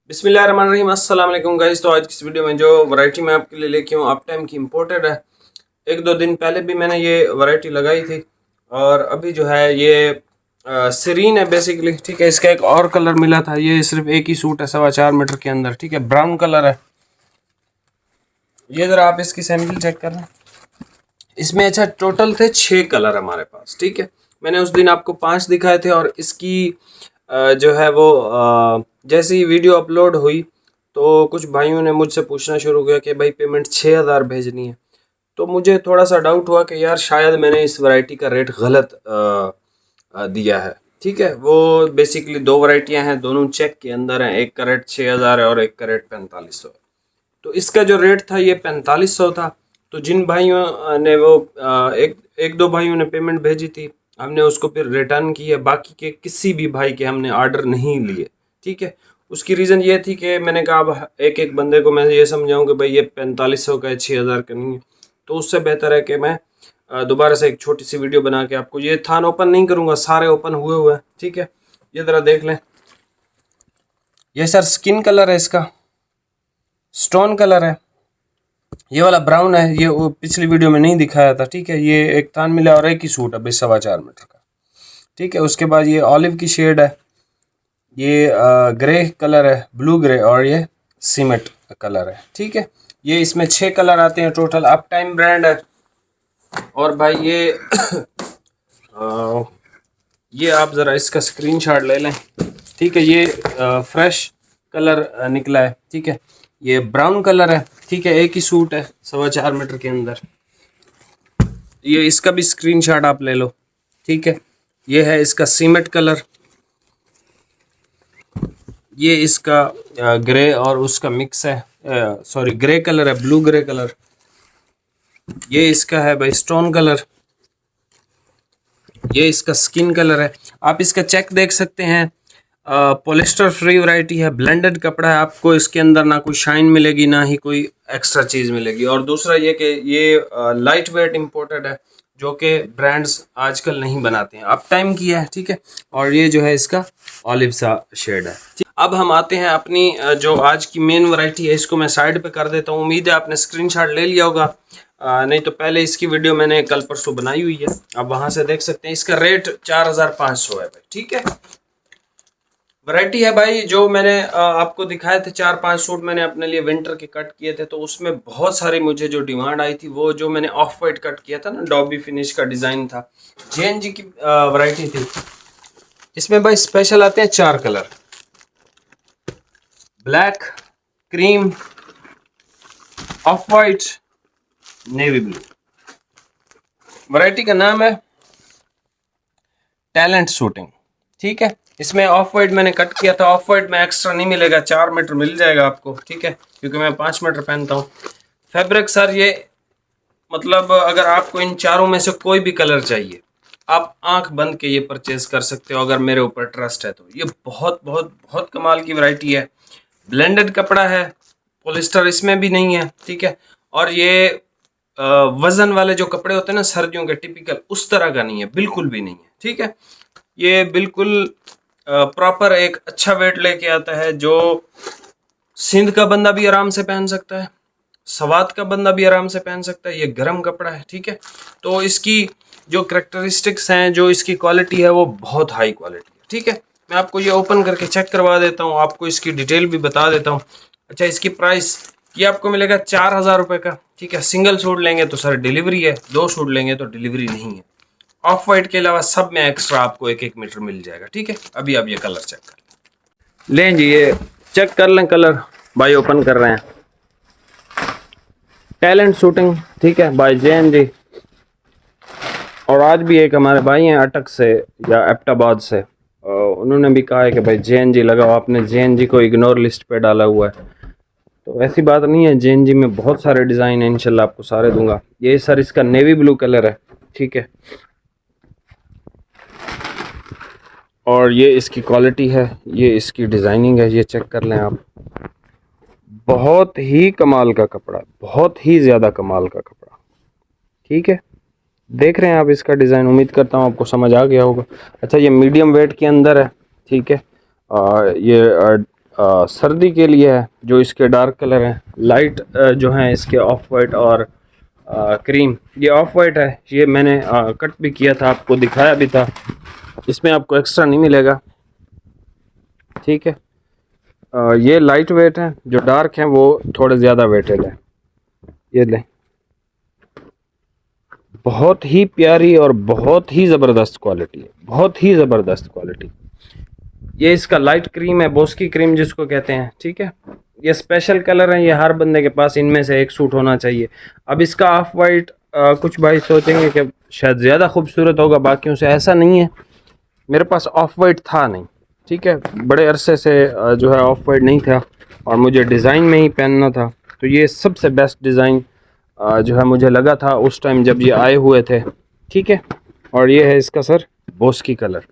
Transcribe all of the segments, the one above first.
बिस्मिल्लाहिर्रहमानिर्रहीम अस्सलाम वालेकुम गाइस। तो आज की इस वीडियो में जो वैरायटी मैं आपके लिए लेके हूँ अप टाइम की इम्पोर्टेड है। एक दो दिन पहले भी मैंने ये वैरायटी लगाई थी और अभी जो है ये सीरीन है बेसिकली। ठीक है, इसका एक और कलर मिला था, ये सिर्फ एक ही सूट है 4.25 मीटर के अंदर। ठीक है, ब्राउन कलर है ये। ज़रा आप इसकी सैम्पल चेक कर लें। इसमें अच्छा टोटल थे 6 कलर हमारे पास। ठीक है, मैंने उस दिन आपको 5 दिखाए थे और इसकी जो है वो जैसे ही वीडियो अपलोड हुई तो कुछ भाइयों ने मुझसे पूछना शुरू किया कि भाई पेमेंट 6,000 भेजनी है। तो मुझे थोड़ा सा डाउट हुआ कि यार शायद मैंने इस वैरायटी का रेट गलत दिया है। ठीक है, वो बेसिकली दो वैरायटियां हैं, दोनों चेक के अंदर हैं। एक का रेट 6,000 है और एक का रेट 4500 है। तो इसका जो रेट था ये 4500 था। तो जिन भाइयों ने वो एक एक दो भाइयों ने पेमेंट भेजी थी, हमने उसको फिर रिटर्न किया। बाकी के किसी भी भाई के हमने ऑर्डर नहीं लिए। ठीक है, उसकी रीज़न ये थी कि मैंने कहा अब एक एक बंदे को मैं ये समझाऊं कि भाई ये 4500 का है, 6,000 का नहीं है। तो उससे बेहतर है कि मैं दोबारा से एक छोटी सी वीडियो बना के आपको, ये थान ओपन नहीं करूँगा, सारे ओपन हुए हुए हैं। ठीक है, ये ज़रा देख लें। ये सर स्किन कलर है, इसका स्टोन कलर है। ये वाला ब्राउन है, ये वो पिछली वीडियो में नहीं दिखाया था। ठीक है, ये एक थान मिला और एक ही सूट है भाई 4.25 मीटर का। ठीक है, उसके बाद ये ऑलिव की शेड है, ये ग्रे कलर है, ब्लू ग्रे, और ये सीमेंट कलर है। ठीक है, ये इसमें 6 कलर आते हैं टोटल। अप टाइम ब्रांड है। और भाई ये आप ज़रा इसका स्क्रीनशॉट ले लें। ठीक है, ये फ्रेश कलर निकला है। ठीक है, ये ब्राउन कलर है। ठीक है, एक ही सूट है 4.25 मीटर के अंदर। ये इसका भी स्क्रीनशॉट आप ले लो। ठीक है, ये है इसका सीमेंट कलर, ये इसका ग्रे और उसका मिक्स है, सॉरी ग्रे कलर है, ब्लू ग्रे कलर। ये इसका है भाई स्टोन कलर, ये इसका स्किन कलर है। आप इसका चेक देख सकते हैं, पॉलिस्टर फ्री वैरायटी है, ब्लेंडेड कपड़ा है। आपको इसके अंदर ना कोई शाइन मिलेगी ना ही कोई एक्स्ट्रा चीज़ मिलेगी। और दूसरा ये कि ये लाइट वेट इम्पोर्टेड है, जो कि ब्रांड्स आजकल नहीं बनाते हैं। अप टाइम की है। ठीक है, और ये जो है इसका ऑलिव सा शेड है। ठीक, अब हम आते हैं अपनी जो आज की मेन वैरायटी है, इसको मैं साइड पे कर देता हूँ। उम्मीद है आपने स्क्रीनशॉट ले लिया होगा, नहीं तो पहले इसकी वीडियो मैंने कल परसों बनाई हुई है, आप वहां से देख सकते हैं। इसका रेट 4,500 है भाई। ठीक है, वैरायटी है भाई जो मैंने आपको दिखाए थे 4-5 सूट मैंने अपने लिए विंटर के कट किए थे। तो उसमें बहुत सारी मुझे जो डिमांड आई थी, वो जो मैंने ऑफ वाइट कट किया था ना, डॉबी फिनिश का डिज़ाइन था, जेएनजी की वैरायटी थी। इसमें भाई स्पेशल आते हैं 4 colour, black, cream, of white, navy blue. Variety का नाम है टैलेंट शूटिंग। ठीक है, इसमें ऑफ वाइट मैंने कट किया था। ऑफ वाइट में एक्स्ट्रा नहीं मिलेगा, 4 मीटर मिल जाएगा आपको। ठीक है, क्योंकि मैं 5 मीटर पहनता हूँ। फैब्रिक सर ये मतलब अगर आपको इन चारों में से कोई भी कलर चाहिए, आप आंख बंद के ये परचेज कर सकते हो, अगर मेरे ऊपर ट्रस्ट है तो। ये बहुत बहुत बहुत कमाल की वैरायटी है। ब्लेंडेड कपड़ा है, पॉलिस्टर इसमें भी नहीं है। ठीक है, और ये वजन वाले जो कपड़े होते हैं ना सर्दियों के टिपिकल, उस तरह का नहीं है, बिल्कुल भी नहीं है। ठीक है, ये बिल्कुल प्रॉपर एक अच्छा वेट लेके आता है, जो सिंध का बंदा भी आराम से पहन सकता है, सवात का बंदा भी आराम से पहन सकता है। ये गर्म कपड़ा है। ठीक है, तो इसकी जो करेक्टरिस्टिक्स हैं, जो इसकी क्वालिटी है, वो बहुत हाई क्वालिटी है। ठीक है, मैं आपको ये ओपन करके चेक करवा देता हूँ, आपको इसकी डिटेल भी बता देता हूँ। अच्छा, इसकी प्राइस ये आपको मिलेगा 4,000 रुपये का। ठीक है, सिंगल सूट लेंगे तो सर डिलीवरी है, 2 सूट लेंगे तो डिलीवरी नहीं है। ऑफ वाइट के अलावा सब में एक्स्ट्रा आपको 1-1 मीटर मिल जाएगा। ठीक है, अभी आप ये कलर चेक कर लें जी, ये चेक कर लें कलर। भाई ओपन कर रहे हैं, टैलेंट शूटिंग। ठीक है, बाय जेएनजी। और आज भी एक हमारे भाई हैं अटक से या एबटाबाद से, उन्होंने भी कहा है कि भाई जेएनजी लगाओ। आपने जेएनजी को इग्नोर लिस्ट पे डाला हुआ है, तो ऐसी बात नहीं है। जेएनजी में बहुत सारे डिज़ाइन हैं, इंशाल्लाह आपको सारे दूंगा। ये सर इसका नेवी ब्लू कलर है। ठीक है, और ये इसकी क्वालिटी है, ये इसकी डिज़ाइनिंग है, ये चेक कर लें आप। बहुत ही कमाल का कपड़ा, बहुत ही ज़्यादा कमाल का कपड़ा। ठीक है, देख रहे हैं आप इसका डिज़ाइन, उम्मीद करता हूँ आपको समझ आ गया होगा। अच्छा, ये मीडियम वेट के अंदर है। ठीक है, ये सर्दी के लिए है। जो इसके डार्क कलर हैं, लाइट जो हैं इसके ऑफ वाइट और क्रीम। ये ऑफ वाइट है, ये मैंने कट भी किया था, आपको दिखाया भी था। इसमें आपको एक्स्ट्रा नहीं मिलेगा, ठीक है। ये लाइट वेट है, जो डार्क हैं वो थोड़े ज़्यादा वेटेड है। ये लें, बहुत ही प्यारी और बहुत ही ज़बरदस्त क्वालिटी है, बहुत ही ज़बरदस्त क्वालिटी। ये इसका लाइट क्रीम है, बोस्की क्रीम जिसको कहते हैं, ठीक है। ये स्पेशल कलर है, ये हर बंदे के पास इनमें से एक सूट होना चाहिए। अब इसका ऑफ वाइट कुछ भाई सोचेंगे कि शायद ज़्यादा खूबसूरत होगा बाकियों से, ऐसा नहीं है। मेरे पास ऑफ वाइट था नहीं, ठीक है, बड़े अरसे से जो है ऑफ वाइट नहीं था और मुझे डिज़ाइन में ही पहनना था। तो ये सबसे बेस्ट डिज़ाइन जो है मुझे लगा था उस टाइम जब ये आए हुए थे, ठीक है। और ये है इसका सर बोस्की कलर।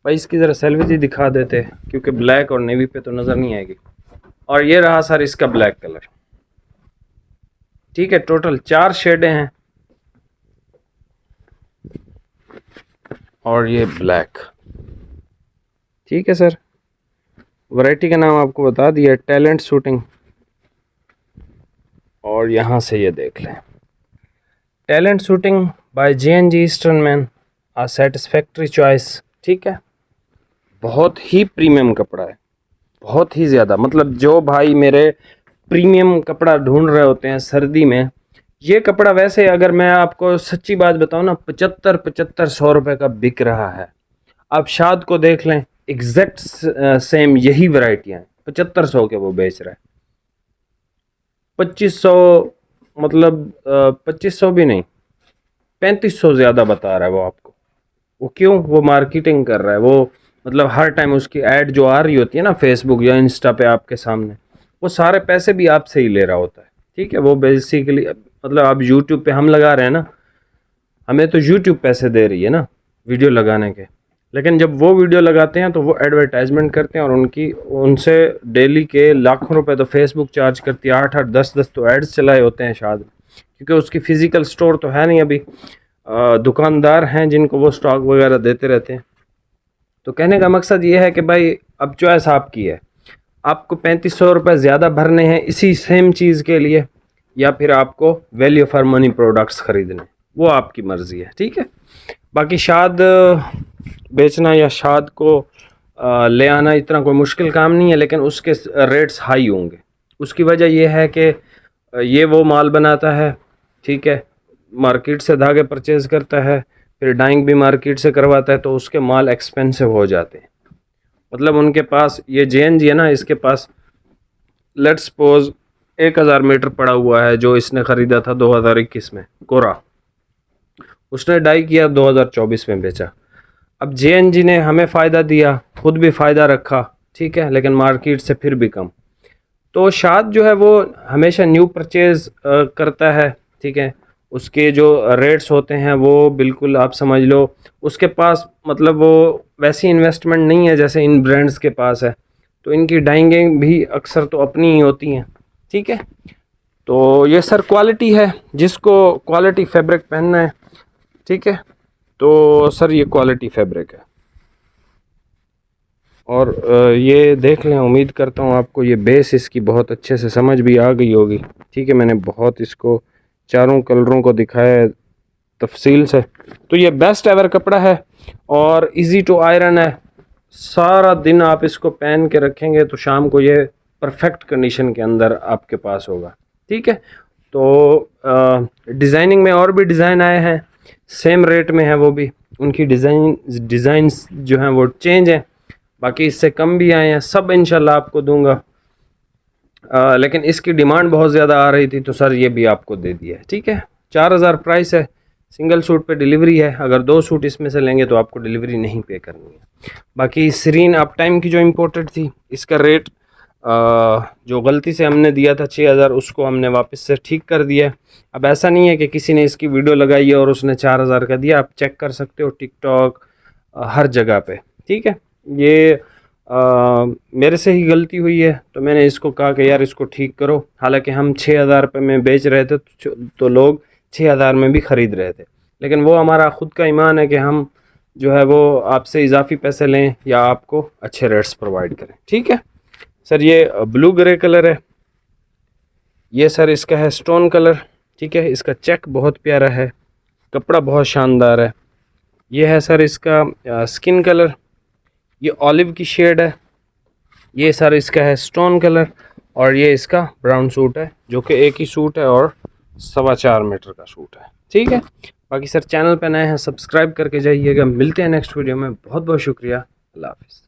भाई इसकी ज़रा सेल्वेज दिखा देते, क्योंकि ब्लैक और नेवी पे तो नज़र नहीं आएगी। और ये रहा सर इसका ब्लैक कलर, ठीक है। टोटल 4 शेडें हैं और ये ब्लैक, ठीक है सर। वैरायटी का नाम आपको बता दिया, टैलेंट शूटिंग। और यहाँ से ये देख लें, टैलेंट शूटिंग बाय JNG ईस्टर्नमैन, आ सेटिस्फैक्ट्री चॉइस, ठीक है। बहुत ही प्रीमियम कपड़ा है, बहुत ही ज़्यादा। मतलब जो भाई मेरे प्रीमियम कपड़ा ढूंढ रहे होते हैं सर्दी में, ये कपड़ा वैसे अगर मैं आपको सच्ची बात बताऊं ना, 75-100 रुपये का बिक रहा है। आप शाद को देख लें, एग्जैक्ट सेम यही वैरायटियाँ हैं, 7500 के वो बेच रहा है। 2500, मतलब 2500 भी नहीं, 3500 ज़्यादा बता रहा है वो आपको। वो क्यों? वो मार्केटिंग कर रहा है वो। मतलब हर टाइम उसकी ऐड जो आ रही होती है ना फेसबुक या इंस्टा पे आपके सामने, वो सारे पैसे भी आपसे ही ले रहा होता है, ठीक है। वो बेसिकली मतलब आप यूट्यूब पे हम लगा रहे हैं ना, हमें तो यूट्यूब पैसे दे रही है ना वीडियो लगाने के। लेकिन जब वो वीडियो लगाते हैं तो वो एडवर्टाइजमेंट करते हैं और उनसे डेली के लाखों रुपए तो फेसबुक चार्ज करती है। 8-8 10-10 तो एड्स चलाए होते हैं शायद, क्योंकि उसकी फ़िज़िकल स्टोर तो है नहीं अभी। दुकानदार हैं जिनको वो स्टॉक वगैरह देते रहते हैं। तो कहने का मकसद ये है कि भाई अब चॉइस आपकी है, आपको 3500 रुपये ज़्यादा भरने हैं इसी सेम चीज़ के लिए, या फिर आपको वैल्यू फॉर मनी प्रोडक्ट्स ख़रीदने, वो आपकी मर्ज़ी है, ठीक है। बाकी शाद बेचना या शाद को ले आना इतना कोई मुश्किल काम नहीं है, लेकिन उसके रेट्स हाई होंगे। उसकी वजह यह है कि ये वो माल बनाता है, ठीक है, मार्केट से धागे परचेज़ करता है, फिर डाइंग भी मार्केट से करवाता है, तो उसके माल एक्सपेंसिव हो जाते हैं। मतलब उनके पास ये JNG है ना, इसके पास लेट्स सपोज 1000 मीटर पड़ा हुआ है जो इसने ख़रीदा था 2021 में कोरा, उसने डाई किया 2024 में बेचा। अब JNG ने हमें फ़ायदा दिया, खुद भी फ़ायदा रखा, ठीक है, लेकिन मार्केट से फिर भी कम। तो शाद जो है वो हमेशा न्यू परचेज़ करता है, ठीक है। उसके जो रेट्स होते हैं वो बिल्कुल आप समझ लो उसके पास, मतलब वो वैसी इन्वेस्टमेंट नहीं है जैसे इन ब्रांड्स के पास है। तो इनकी डाइंगें भी अक्सर तो अपनी ही होती हैं, ठीक है। तो ये सर क्वालिटी है, जिसको क्वालिटी फैब्रिक पहनना है, ठीक है। तो सर ये क्वालिटी फैब्रिक है। और ये देख लें, उम्मीद करता हूँ आपको ये बेस इसकी बहुत अच्छे से समझ भी आ गई होगी, ठीक है। मैंने बहुत इसको चारों कलरों को दिखाया है तफसील से। तो ये बेस्ट एवर कपड़ा है और इजी टू आयरन है। सारा दिन आप इसको पहन के रखेंगे तो शाम को ये परफेक्ट कंडीशन के अंदर आपके पास होगा, ठीक है। तो डिज़ाइनिंग में और भी डिज़ाइन आए हैं, सेम रेट में है वो भी। उनकी डिज़ाइंस जो हैं वो चेंज हैं, बाकी इससे कम भी आए हैं, सब इंशाल्लाह आपको दूंगा। लेकिन इसकी डिमांड बहुत ज़्यादा आ रही थी तो सर ये भी आपको दे दिया है, ठीक है। 4000 प्राइस है, सिंगल सूट पे डिलीवरी है। अगर 2 सूट इसमें से लेंगे तो आपको डिलीवरी नहीं पे करनी है। बाकी सीरीन अप टाइम की जो इम्पोर्टेड थी, इसका रेट जो गलती से हमने दिया था 6000, उसको हमने वापस से ठीक कर दिया। अब ऐसा नहीं है कि किसी ने इसकी वीडियो लगाई है और उसने 4000 का दिया, आप चेक कर सकते हो टिकटॉक हर जगह पे, ठीक है। ये मेरे से ही गलती हुई है तो मैंने इसको कहा कि यार इसको ठीक करो। हालांकि हम 6000 रुपये में बेच रहे थे तो लोग 6000 में भी ख़रीद रहे थे, लेकिन वो हमारा ख़ुद का ईमान है कि हम जो है वो आपसे इजाफी पैसे लें या आपको अच्छे रेट्स प्रोवाइड करें, ठीक है। सर ये ब्लू ग्रे कलर है। ये सर इसका है स्टोन कलर, ठीक है। इसका चेक बहुत प्यारा है, कपड़ा बहुत शानदार है। ये है सर इसका स्किन कलर, ये ऑलिव की शेड है। ये सर इसका है स्टोन कलर, और ये इसका ब्राउन सूट है, जो कि एक ही सूट है और 4.25 मीटर का सूट है, ठीक है। बाकी सर चैनल पे नए हैं, सब्सक्राइब करके जाइएगा। मिलते हैं नेक्स्ट वीडियो में। बहुत बहुत शुक्रिया। अल्लाह हाफिज़।